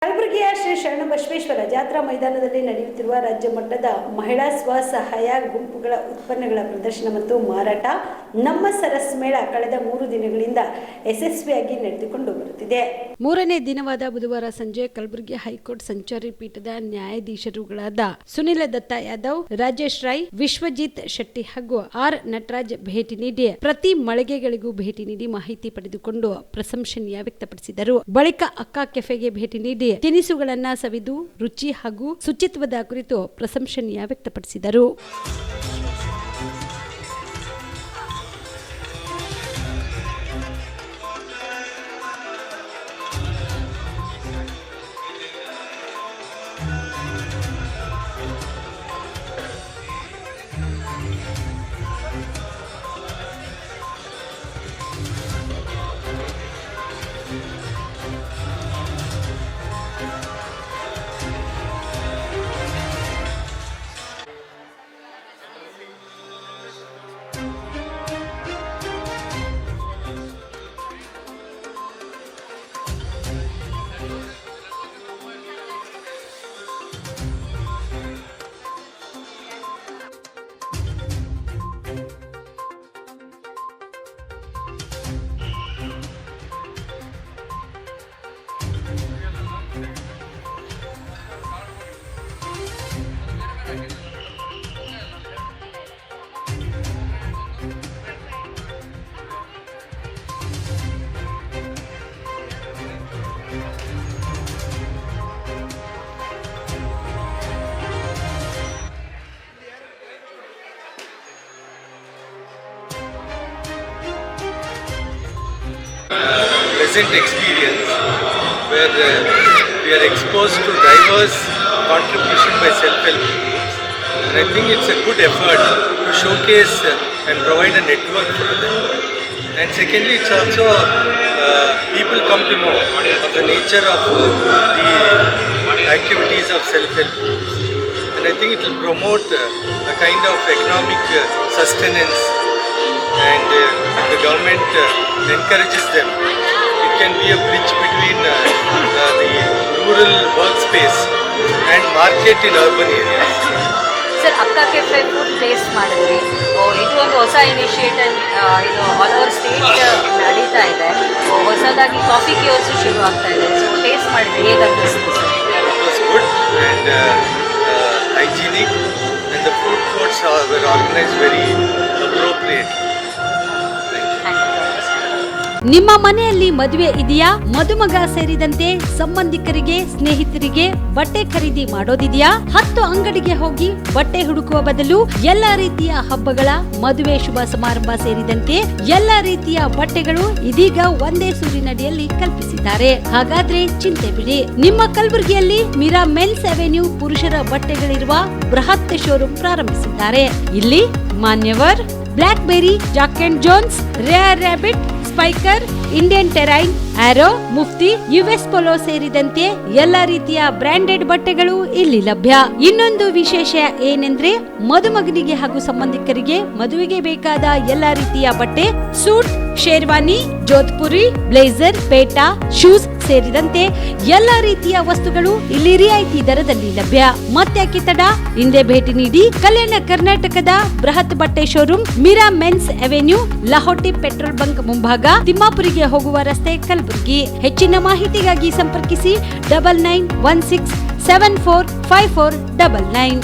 ಕಲಬುರಗಿಯ ಶ್ರೀ ಶರಣಬಸವೇಶ್ವರ ಜಾತ್ರಾ ಮೈದಾನದಲ್ಲಿ ನಡೆಯುತ್ತಿರುವ ರಾಜ್ಯ ಮಟ್ಟದ ಮಹಿಳಾ ಸ್ವಸಹಾಯ ಗುಂಪುಗಳ ಉತ್ಪನ್ನಗಳ ಪ್ರದರ್ಶನ ಮತ್ತು ಮಾರಾಟ ನಮ್ಮ ಸರಸ್ ಮೇಳ ಕಳೆದ 3 ದಿನಗಳಿಂದ ಯಶಸ್ವಿಯಾಗಿ ನಡೆದುಕೊಂಡು ಬರುತ್ತಿದೆ. ಮೂರನೇ ದಿನವಾದ ಬುಧವಾರ ಸಂಜೆ ಕಲಬುರಗಿ ಹೈಕೋರ್ಟ್ ಸಂಚಾರಿ ಪೀಠದ ನ್ಯಾಯಾಧೀಶರುಗಳಾದ ಸುನಿಲ್ ದತ್ತ ಯಾದವ್, ರಾಜೇಶ್ ರೈ, ವಿಶ್ವಜಿತ್ ಶೆಟ್ಟಿ ಹಾಗೂ ಆರ್ ನಟರಾಜ್ ಭೇಟಿ ನೀಡಿ ಪ್ರತಿ ಮಳಿಗೆಗಳಿಗೂ ಭೇಟಿ ನೀಡಿ ಮಾಹಿತಿ ಪಡೆದುಕೊಂಡು ಪ್ರಶಂಸನೀಯ ವ್ಯಕ್ತಪಡಿಸಿದರು. ಬಳಿಕ ಅಕ್ಕ ಕೆಫೆಗೆ ಭೇಟಿ ನೀಡಿ ತಿನಿಸುಗಳನ್ನ ಸವಿದು ರುಚಿ ಹಾಗೂ ಶುಚಿತ್ವದ ಕುರಿತು ಪ್ರಶಂಸನೀಯ ವ್ಯಕ್ತಪಡಿಸಿದರು. Pleasant experience where we are exposed to diverse contribution by self-help groups, and I think it's a good effort to showcase and provide a network for them. And secondly, it's also people come to know of the nature of the activities of self-help groups, and I think it will promote a kind of economic sustenance, and if the government encourages them, it can be a bridge between the rural workspace and market in urban areas. Sir, ಅಕ್ಕ cafe food taste ಮಾಡಿದ್ವಿ. ಇದು ಒಂದು ಹೊಸ initiative all over state ನಡೀತಾ ಇದೆ. ಹೊಸದಾಗಿ coffee ಕಿಯೋರ್ಸ್ ಶುರು ಆಗ್ತಾ ಇದೆ. ಸೊ ಟೇಸ್ಟ್ ಮಾಡಿದ್ವಿ, ಹೇಗೆ ಅನಿಸ್ತು sir? It was good and hygienic, and the food courts were organized very appropriate. ನಿಮ್ಮ ಮನೆಯಲ್ಲಿ ಮದುವೆ ಇದೆಯಾ? ಮದುಮಗ ಸೇರಿದಂತೆ ಸಂಬಂಧಿಕರಿಗೆ, ಸ್ನೇಹಿತರಿಗೆ ಬಟ್ಟೆ ಖರೀದಿ ಮಾಡೋದಿದೆಯಾ? 10 ಅಂಗಡಿಗೆ ಹೋಗಿ ಬಟ್ಟೆ ಹುಡುಕುವ ಬದಲು ಎಲ್ಲಾ ರೀತಿಯ ಹಬ್ಬಗಳ, ಮದುವೆ, ಶುಭ ಸಮಾರಂಭ ಸೇರಿದಂತೆ ಎಲ್ಲಾ ರೀತಿಯ ಬಟ್ಟೆಗಳು ಇದೀಗ ಒಂದೇ ಸೂರಿನಡಿಯಲ್ಲಿ ಕಲ್ಪಿಸಿದ್ದಾರೆ. ಹಾಗಾದ್ರೆ ಚಿಂತೆ ಬಿಡಿ. ನಿಮ್ಮ ಕಲಬುರಗಿಯಲ್ಲಿ ಮೀರಾ ಮೆನ್ಸ್ ಅವೆನ್ಯೂ ಪುರುಷರ ಬಟ್ಟೆಗಳಿರುವ ಬೃಹತ್ ಶೋರೂಮ್ ಪ್ರಾರಂಭಿಸಿದ್ದಾರೆ. ಇಲ್ಲಿ Manyavar, Blackberry, Jack and Jones, Rare Rabbit, Spykar, Indian Terrain, Arrow, Mufti, US Polo ಸೇರಿದಂತೆ ಎಲ್ಲಾ ರೀತಿಯ ಬ್ರಾಂಡೆಡ್ ಬಟ್ಟೆಗಳು ಇಲ್ಲಿ ಲಭ್ಯ. ಇನ್ನೊಂದು ವಿಶೇಷ ಏನೆಂದ್ರೆ, ಮದುಮಗನಿಗೆ ಹಾಗೂ ಸಂಬಂಧಿಕರಿಗೆ ಮದುವೆಗೆ ಬೇಕಾದ ಎಲ್ಲಾ ರೀತಿಯ ಬಟ್ಟೆ, ಸೂಟ್, ಶೇರ್ವಾನಿ, ಜೋಧ್ಪುರಿ, ಬ್ಲೇಸರ್, ಪೇಟಾ, ಶೂಸ್ ಸೇರಿದಂತೆ ಎಲ್ಲಾ ರೀತಿಯ ವಸ್ತುಗಳು ಇಲ್ಲಿ ರಿಯಾಯಿತಿ ದರದಲ್ಲಿ ಲಭ್ಯ. ಮತ್ತ್ಯಾಕೆ ತಡ? ಹಿಂದೆ ಭೇಟಿ ನೀಡಿ. ಕಲ್ಯಾಣ ಕರ್ನಾಟಕದ ಬೃಹತ್ ಬಟ್ಟೆ showroom Meera men's avenue, Lahoti petrol bunk ಮುಂಭಾಗ, ತಿಮ್ಮಾಪುರಿಗೆ ಹೋಗುವ ರಸ್ತೆ, ಕಲಬುರಗಿ. ಹೆಚ್ಚಿನ ಮಾಹಿತಿಗಾಗಿ ಸಂಪರ್ಕಿಸಿ 9916745499.